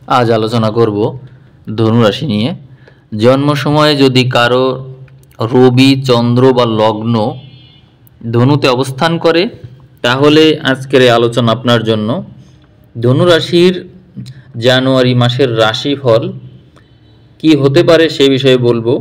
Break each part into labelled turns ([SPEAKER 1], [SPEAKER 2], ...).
[SPEAKER 1] আজ আলোচনা করব ধনু রাশি নিয়ে। জন্ম সময়ে যদি কারো রবি, চন্দ্র বা লগ্ন ধনুতে অবস্থান করে তাহলে আজকের এই আলোচনা আপনার জন্য। ধনু রাশির জানুয়ারি মাসের রাশিফল কি হতে পারে সে বিষয়ে বলবো।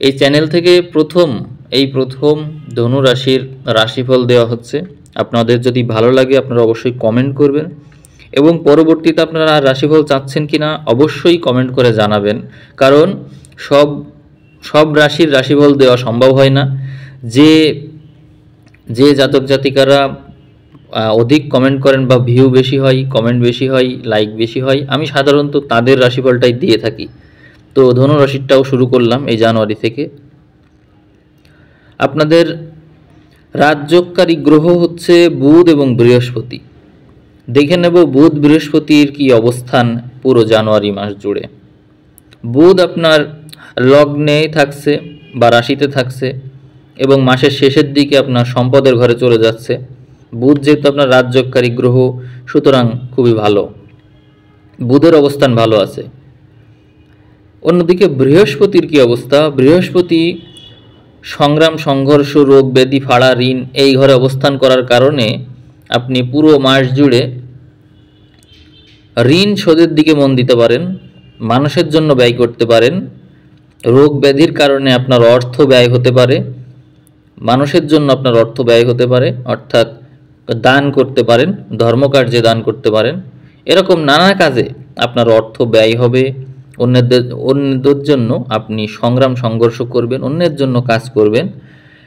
[SPEAKER 1] এই চ্যানেল থেকে প্রথম ধনু রাশির রাশিফল দেওয়া হচ্ছে। আপনাদের যদি ভালো লাগে আপনারা অবশ্যই কমেন্ট করবেন এবং পরবর্তীতে আপনারা রাশিফল চাচ্ছেন কিনা অবশ্যই কমেন্ট করে জানাবেন, কারণ সব রাশির রাশিফল দেওয়া সম্ভব হয় না। যে যে জাতক জাতিকারা অধিক কমেন্ট করেন বা ভিউ বেশি হয়, কমেন্ট বেশি হয়, লাইক বেশি হয়, আমি সাধারণত তাদের রাশিফলটাই দিয়ে থাকি। তো ধনু রাশিটাও শুরু করলাম এই জানুয়ারি থেকে। আপনাদের রাজযোগকারী গ্রহ হচ্ছে বুধ এবং বৃহস্পতি। দেখে নেব বুধ বৃহস্পতির কি অবস্থান পুরো জানুয়ারি মাস জুড়ে। বুধ আপনার লগ্নে থাকছে বা রাশিতে থাকছে এবং মাসের শেষের দিকে আপনার সম্পদের ঘরে চলে যাচ্ছে। বুধ যেহেতু আপনার রাজযোগকারী গ্রহ, সুতরাং খুবই ভালো, বুধের অবস্থান ভালো আছে। অন্যদিকে বৃহস্পতির কি অবস্থা? বৃহস্পতি সংগ্রাম, সংঘর্ষ, রোগ ব্যাধি, ফাড়া, ঋণ এই ঘরে অবস্থান করার কারণে আপনি পুরো মাস জুড়ে ঋণ শোধের দিকে মন দিতে পারেন, মানুষের জন্য ব্যয় করতে পারেন। রোগ ব্যাধির কারণে আপনার অর্থ ব্যয় হতে পারে, মানুষের জন্য আপনার অর্থ ব্যয় হতে পারে, অর্থাৎ দান করতে পারেন, ধর্মকার্যে দান করতে পারেন। এরকম নানা কাজে আপনার অর্থ ব্যয় হবে। অন্যদের জন্য আপনি সংগ্রাম সংঘর্ষ করবেন, অন্যের জন্য কাজ করবেন।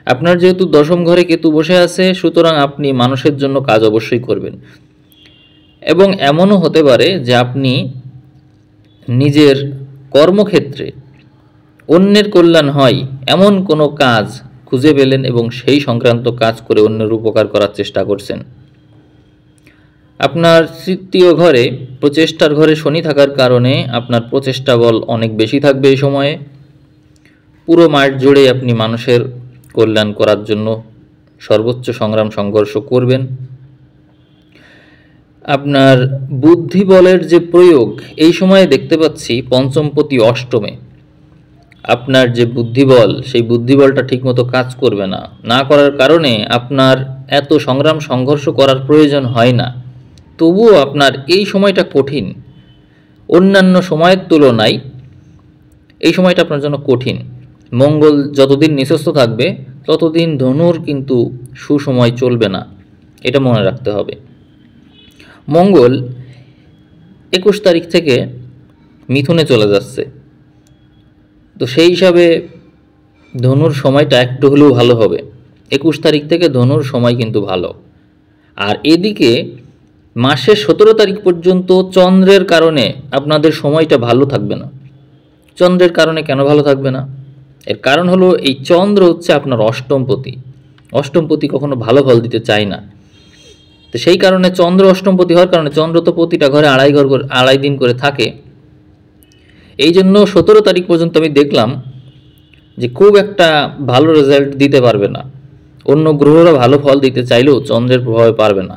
[SPEAKER 1] আপনার যেহেতু দশম ঘরে কেতু বসে আছে, সুতরাং আপনি মানুষের জন্য কাজ অবশ্যই করবেন। এবং এমনও হতে পারে যে আপনি নিজের কর্মক্ষেত্রে অন্যের কল্যাণ হয় এমন কোনো কাজ খুঁজে পেলেন এবং সেই সংক্রান্ত কাজ করে অন্যের উপকার করার চেষ্টা করছেন। আপনার তৃতীয় ঘরে, প্রচেষ্টার ঘরে শনি থাকার কারণে আপনার প্রচেষ্টা বল অনেক বেশি থাকবে এই সময়ে। পুরো মাস জুড়ে আপনি মানুষের কল্যাণ করার জন্য সর্বোচ্চ সংগ্রাম সংঘর্ষ করবেন। আপনার বুদ্ধি বলের যে প্রয়োগ এই সময়ে দেখতে পাচ্ছি পঞ্চমপতি অষ্টমে। আপনার যে বুদ্ধিবল, সেই বুদ্ধিবলটা ঠিকমতো কাজ করবে না, না করার কারণে আপনার এত সংগ্রাম সংঘর্ষ করার প্রয়োজন হয় না। তবুও আপনার এই সময়টা কঠিন, অন্যান্য সময়ের তুলনায় এই সময়টা আপনার জন্য কঠিন। মঙ্গল যতদিন নিঃস্ব থাকবে ততদিন ধনুর কিন্তু সুসময় চলবে না, এটা মনে রাখতে হবে। মঙ্গল 21 তারিখ থেকে মিথুনে চলে যাচ্ছে, তো সেই হিসাবে ধনুর সময়টা একটু হলেও ভালো হবে। 21 তারিখ থেকে ধনুর সময় কিন্তু ভালো। আর এদিকে মাসের 17 তারিখ পর্যন্ত চন্দ্রের কারণে আপনাদের সময়টা ভালো থাকবে না। চন্দ্রের কারণে কেন ভালো থাকবে না? এর কারণ হলো এই চন্দ্র হচ্ছে আপনার অষ্টমপতি। অষ্টমপতি কখনো ভালো ফল দিতে চায় না। তো সেই কারণে চন্দ্র অষ্টমপতি হওয়ার কারণে, চন্দ্র তো প্রতিটা ঘরে আড়াই দিন করে থাকে, এই জন্য 17 তারিখ পর্যন্ত আমি দেখলাম যে খুব একটা ভালো রেজাল্ট দিতে পারবে না। অন্য গ্রহরা ভালো ফল দিতে চাইলেও চন্দ্রের প্রভাবে পারবে না।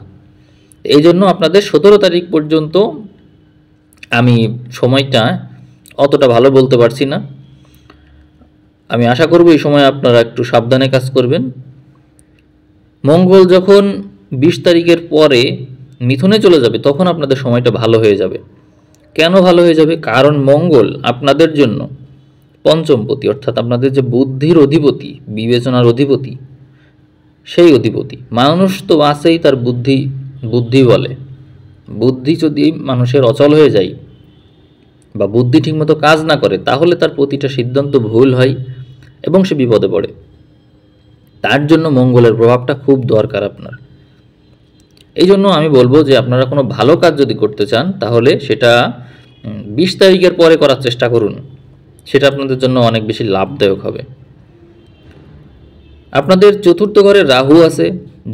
[SPEAKER 1] এই জন্য আপনাদের 17 তারিখ পর্যন্ত আমি সময়টা অতটা ভালো বলতে পারছি না। আমি আশা করব এই সময় আপনারা একটু সাবধানে কাজ করবেন। মঙ্গল যখন 20 তারিখের পরে মিথুনে চলে যাবে তখন আপনাদের সময়টা ভালো হয়ে যাবে। কেন ভালো হয়ে যাবে? কারণ মঙ্গল আপনাদের জন্য পঞ্চমপতি, অর্থাৎ আপনাদের যে বুদ্ধির অধিপতি, বিবেচনার অধিপতি, সেই অধিপতি। মানুষ তো আছেই তার বুদ্ধি বলে। বুদ্ধি যদি মানুষের অচল হয়ে যায় বা বুদ্ধি ঠিকমতো কাজ না করে তাহলে তার প্রতিটা সিদ্ধান্ত ভুল হয় এবং সে বিপদে পড়ে। তার জন্য মঙ্গলের প্রভাবটা খুব দরকার আপনার। এই জন্য আমি বলবো যে আপনারা কোনো ভালো কাজ যদি করতে চান তাহলে সেটা 20 তারিখের পরে করার চেষ্টা করুন, সেটা আপনাদের জন্য অনেক বেশি লাভদায়ক হবে। আপনাদের চতুর্থ ঘরে রাহু আছে,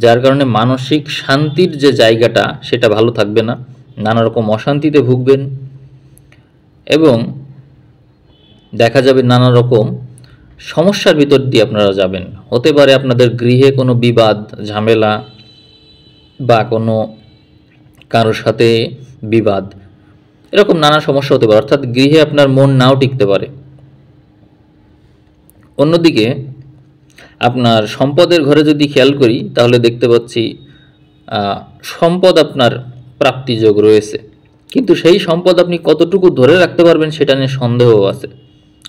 [SPEAKER 1] যার কারণে মানসিক শান্তির যে জায়গাটা সেটা ভালো থাকবে না, নানা রকম অশান্তিতে ভুগবেন এবং দেখা যাবে নানা রকম সমস্যার ভিতর দিয়ে আপনারা যাবেন। হতে পারে আপনাদের গৃহে কোনো বিবাদ ঝামেলা বা কোনো কারোর সাথে বিবাদ, এরকম নানা সমস্যা হতে পারে, অর্থাৎ গৃহে আপনার মন নাও টিকতে পারে। অন্যদিকে আপনার সম্পদের ঘরে যদি খেয়াল করি তাহলে দেখতে পাচ্ছি সম্পদ আপনার প্রাপ্তিযোগ রয়েছে, কিন্তু সেই সম্পদ আপনি কতটুকু ধরে রাখতে পারবেন সেটা নিয়ে সন্দেহ আছে।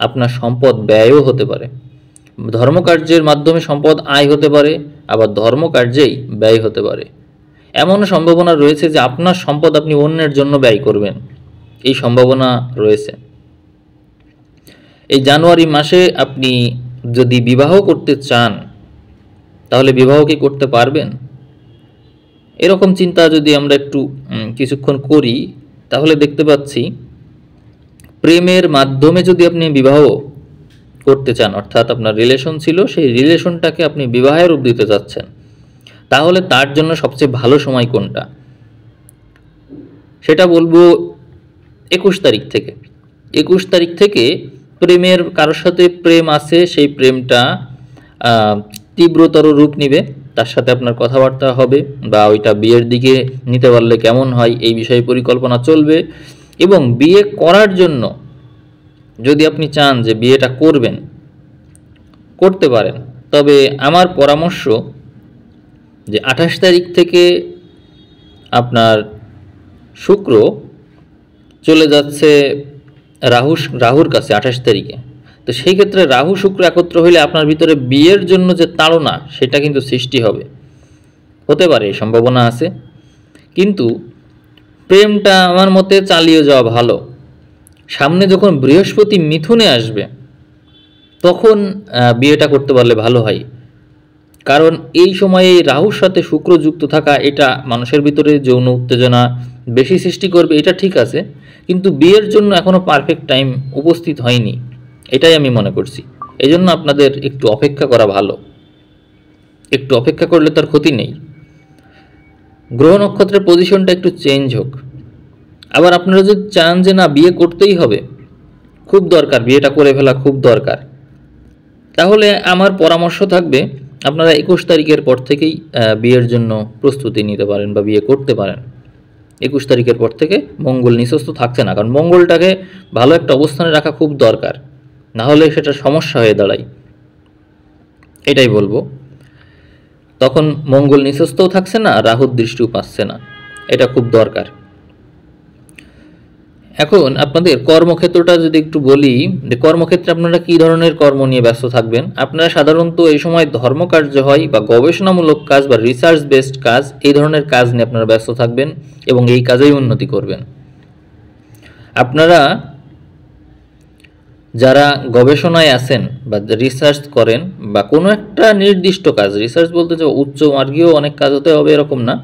[SPEAKER 1] আপনার সম্পদ ব্যয়ও হতে পারে। ধর্মকার্যের মাধ্যমে সম্পদ আয় হতে পারে, আবার ধর্মকার্যেই ব্যয় হতে পারে। এমন সম্ভাবনা রয়েছে যে আপনার সম্পদ আপনি অন্যের জন্য ব্যয় করবেন, এই সম্ভাবনা রয়েছে। এই জানুয়ারি মাসে আপনি যদি বিবাহ করতে চান তাহলে বিবাহ কি করতে পারবেন? এরকম চিন্তা যদি আমরা একটু কিছুক্ষণ করি তাহলে দেখতে পাচ্ছি প্রেমের মাধ্যমে যদি আপনি বিবাহ করতে চান, অর্থাৎ আপনার রিলেশন ছিল, সেই রিলেশনটাকে আপনি বিবাহের রূপ দিতে চাচ্ছেন, তাহলে তার জন্য সবচেয়ে ভালো সময় কোনটা সেটা বলবো 21 তারিখ থেকে। 21 তারিখ থেকে প্রেমের কারোর সাথে প্রেম আছে, সেই প্রেমটা তীব্রতর রূপ নিবে, তার সাথে আপনার কথাবার্তা হবে বা ওইটা বিয়ের দিকে নিতে পারলে কেমন হয় এই বিষয়ে পরিকল্পনা চলবে। এবং বিয়ে করার জন্য যদি আপনি চান যে বিয়েটা করবেন, করতে পারেন, তবে আমার পরামর্শ যে 28 তারিখ থেকে আপনার শুক্র চলে যাচ্ছে রাহুর কাছে 28 তারিখে। তো সেই ক্ষেত্রে রাহু শুক্র একত্র হইলে আপনার ভিতরে বিয়ের জন্য যে তাড়না সেটা কিন্তু সৃষ্টি হতে পারে, সম্ভাবনা আছে। কিন্তু প্রেমটা আমার মতে চালিয়ে যাওয়া ভালো। সামনে যখন বৃহস্পতি মিথুনে আসবে তখন বিয়েটা করতে পারলে ভালো হয়, কারণ এই সময়ে রাহুর সাথে শুক্র যুক্ত থাকা এটা মানুষের ভিতরে যৌন উত্তেজনা বেশি সৃষ্টি করবে, এটা ঠিক আছে, কিন্তু বিয়ের জন্য এখনও পারফেক্ট টাইম উপস্থিত হয়নি, এটাই আমি মনে করছি। এই জন্য আপনাদের একটু অপেক্ষা করা ভালো, একটু অপেক্ষা করলে তার ক্ষতি নেই। গ্রহ নক্ষত্রের পজিশনটা একটু চেঞ্জ হোক। আবার আপনারা যদি চান যে না বিয়ে করতেই হবে, খুব দরকার, বিয়েটা করে ফেলা খুব দরকার, তাহলে আমার পরামর্শ থাকবে আপনারা 21 তারিখের পর থেকেই বিয়ের জন্য প্রস্তুতি নিতে পারেন বা বিয়ে করতে পারেন। 21 তারিখের পর থেকে মঙ্গল নিঃস্ত থাকছে না, কারণ মঙ্গলটাকে ভালো একটা অবস্থানে রাখা খুব দরকার, না হলে সেটা সমস্যা হয়ে দাঁড়ায়, এটাই বলবো। তখন মঙ্গল নিঃস্বও থাকছে না, রাহুর দৃষ্টিও পাচ্ছে না, এটা খুব দরকার। এখন আপনাদের কর্মক্ষেত্রটা যদি একটু বলি, যে কর্মক্ষেত্রে আপনারা কি ধরনের কর্ম নিয়ে ব্যস্ত থাকবেন। আপনারা সাধারণত এই সময় ধর্মকার্য হয় বা গবেষণামূলক কাজ বা রিসার্চ বেসড কাজ, এই ধরনের কাজ নিয়ে আপনারা ব্যস্ত থাকবেন এবং এই কাজেই উন্নতি করবেন। আপনারা যারা গবেষণায় আছেন বা রিসার্চ করেন বা কোনো একটা নির্দিষ্ট কাজ, রিসার্চ বলতে যে উচ্চ মার্গীয় অনেক কাজ হতে হবে এরকম না,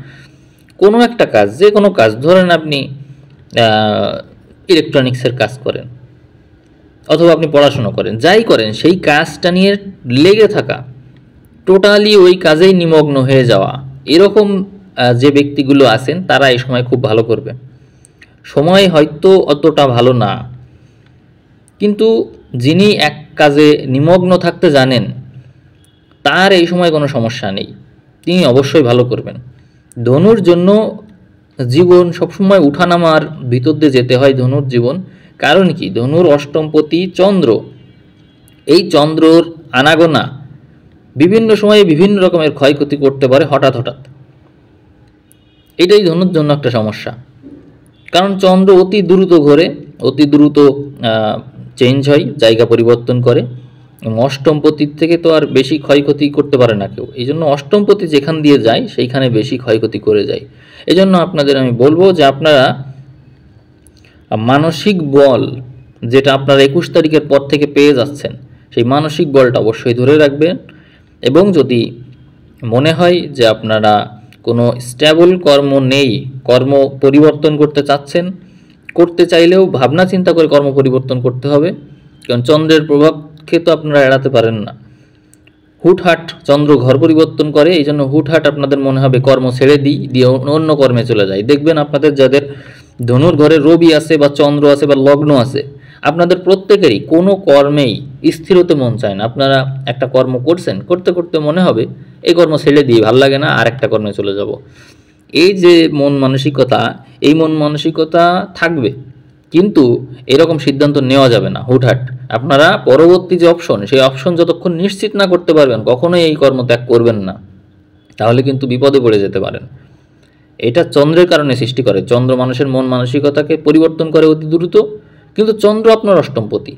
[SPEAKER 1] কোনো একটা কাজ, যে কোনো কাজ, ধরেন আপনি ইলেকট্রনিক্সের কাজ করেন অথবা আপনি পড়াশুনো করেন, যাই করেন সেই কাজটা নিয়ে লেগে থাকা, টোটালি ওই কাজেই নিমগ্ন হয়ে যাওয়া, এরকম যে ব্যক্তিগুলো আছেন তারা এই সময় খুব ভালো করবে। সময় হয়তো অতটা ভালো না, কিন্তু যিনি এক কাজে নিমগ্ন থাকতে জানেন তার এই সময় কোনো সমস্যা নেই, তিনি অবশ্যই ভালো করবেন। ধনুর জন্য জীবন সবসময় উঠানামার ভিতর দিয়ে যেতে হয়, ধনুর জীবন। কারণ কি, ধনুর অষ্টমপতি চন্দ্র, এই চন্দ্রর আনাগোনা বিভিন্ন সময়ে বিভিন্ন রকমের ক্ষয়ক্ষতি করতে পারে হঠাৎ, এটাই ধনুর জন্য একটা সমস্যা। কারণ চন্দ্র অতি দ্রুত ঘোরে, অতি দ্রুত চেঞ্জ হয়, জায়গা পরিবর্তন করে, এবং অষ্টমপতির থেকে তো আর বেশি ক্ষয়ক্ষতি করতে পারে না কেউ, এই জন্য অষ্টমপতি যেখান দিয়ে যায় সেইখানে বেশি ক্ষয়ক্ষতি করে যায়। এই জন্য আপনাদের আমি বলবো যে আপনারা মানসিক বল যেটা আপনারা 21 তারিখের পর থেকে পেয়ে যাচ্ছেন, সেই মানসিক বলটা অবশ্যই ধরে রাখবেন। এবং যদি মনে হয় যে আপনারা কোনো স্টেবল কর্ম নেই, কর্ম পরিবর্তন করতে চাচ্ছেন, করতে চাইলেও ভাবনা চিন্তা করে কর্ম পরিবর্তন করতে হবে, কারণ চন্দ্রের প্রভাবকে তো আপনারা এড়াতে পারেন না। হুটহাট চন্দ্র ঘর পরিবর্তন করে, এই জন্য হুটহাট আপনাদের মনে হবে কর্ম ছেড়ে দিয়ে অন্য কর্মে চলে যায়। দেখবেন আপনাদের যাদের ধনুর ঘরে রবি আছে বা চন্দ্র আছে বা লগ্ন আছে, আপনাদের প্রত্যেকেরই কোনো কর্মেই স্থির হতে মন চায় না। আপনারা একটা কর্ম করছেন, করতে করতে মনে হবে এই কর্ম ছেড়ে দিয়ে ভাল লাগে না, আর একটা কর্মে চলে যাব। এই যে মন মানসিকতা, এই মন মানসিকতা থাকবে, কিন্তু এরকম সিদ্ধান্ত নেওয়া যাবে না হুটহাট। আপনারা পরবর্তী যে অপশন, সেই অপশন যতক্ষণ নিশ্চিত না করতে পারবেন কখনোই এই কর্ম ত্যাগ করবেন না, তাহলে কিন্তু বিপদে পড়ে যেতে পারেন। এটা চন্দ্রের কারণে সৃষ্টি করে। চন্দ্র মানুষের মন মানসিকতাকে পরিবর্তন করে অতি দ্রুত, কিন্তু চন্দ্র আপনার অষ্টমপতি।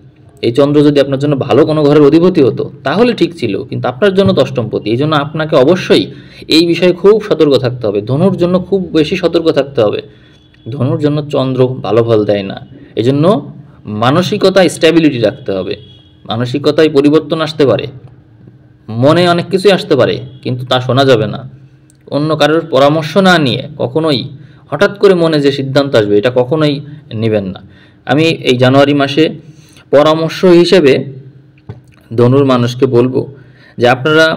[SPEAKER 1] এই চন্দ্র যদি আপনার জন্য ভালো কোনো ঘরের অধিপতি হতো তাহলে ঠিক ছিল, কিন্তু আপনার জন্য তো অষ্টমপতি। এই জন্য আপনাকে অবশ্যই এই বিষয়ে খুব সতর্ক থাকতে হবে। ধনুর জন্য খুব বেশি সতর্ক থাকতে হবে। ধনুর জন্য চন্দ্র ভালো ফল দেয় না। এই জন্য মানসিকতায় স্ট্যাবিলিটি রাখতে হবে। মানসিকতায় পরিবর্তন আসতে পারে, মনে অনেক কিছুই আসতে পারে, কিন্তু তা শোনা যাবে না। অন্য কারোর পরামর্শ না নিয়ে কখনোই হঠাৎ করে মনে যে সিদ্ধান্ত আসবে এটা কখনোই নেবেন না। আমি এই জানুয়ারি মাসে পরামর্শ হিসেবে ধনুর মানুষকে বলবো যে আপনারা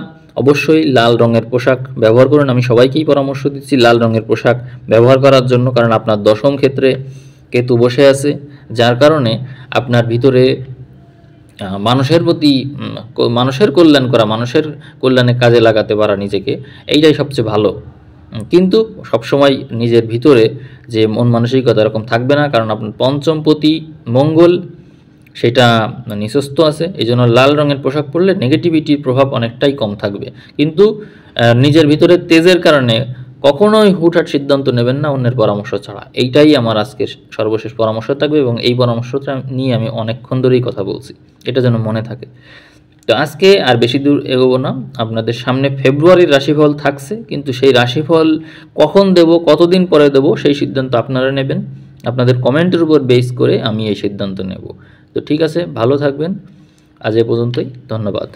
[SPEAKER 1] অবশ্যই লাল রঙের পোশাক ব্যবহার করুন। আমি সবাইকেই পরামর্শ দিচ্ছি লাল রঙের পোশাক ব্যবহার করার জন্য, কারণ আপনার দশম ক্ষেত্রে কেতু বসে আছে, যার কারণে আপনার ভিতরে মানুষের প্রতি মানুষের কল্যাণ করা, মানুষের কল্যাণে কাজে লাগাতে পারা নিজেকে, এইটাই সবচেয়ে ভালো। কিন্তু সবসময় নিজের ভিতরে যে মন মানসিকতা এরকম থাকবে না, কারণ আপনার পঞ্চমপতি মঙ্গল সেটা নিঃস্ব আছে। এই জন্য লাল রঙের পোশাক পরলে নেগেটিভিটির প্রভাব অনেকটাই কম থাকবে। কিন্তু নিজের ভিতরে তেজের কারণে কখনোই হুটহাট সিদ্ধান্ত নেবেন না অন্যের পরামর্শ ছাড়া। এইটাই আমার আজকের সর্বশেষ পরামর্শ থাকবে, এবং এই পরামর্শটা নিয়ে আমি অনেকক্ষণ ধরেই কথা বলছি, এটা যেন মনে থাকে। তো আজকে আর বেশি দূর এগোবো না। আপনাদের সামনে ফেব্রুয়ারির রাশিফল থাকছে, কিন্তু সেই রাশিফল কখন দেব, কতদিন পরে দেব, সেই সিদ্ধান্ত আপনারা নেবেন। আপনাদের কমেন্টের উপর বেস করে আমি এই সিদ্ধান্ত নেব। তো ঠিক আছে, ভালো থাকবেন। আজ এ পর্যন্তই, ধন্যবাদ।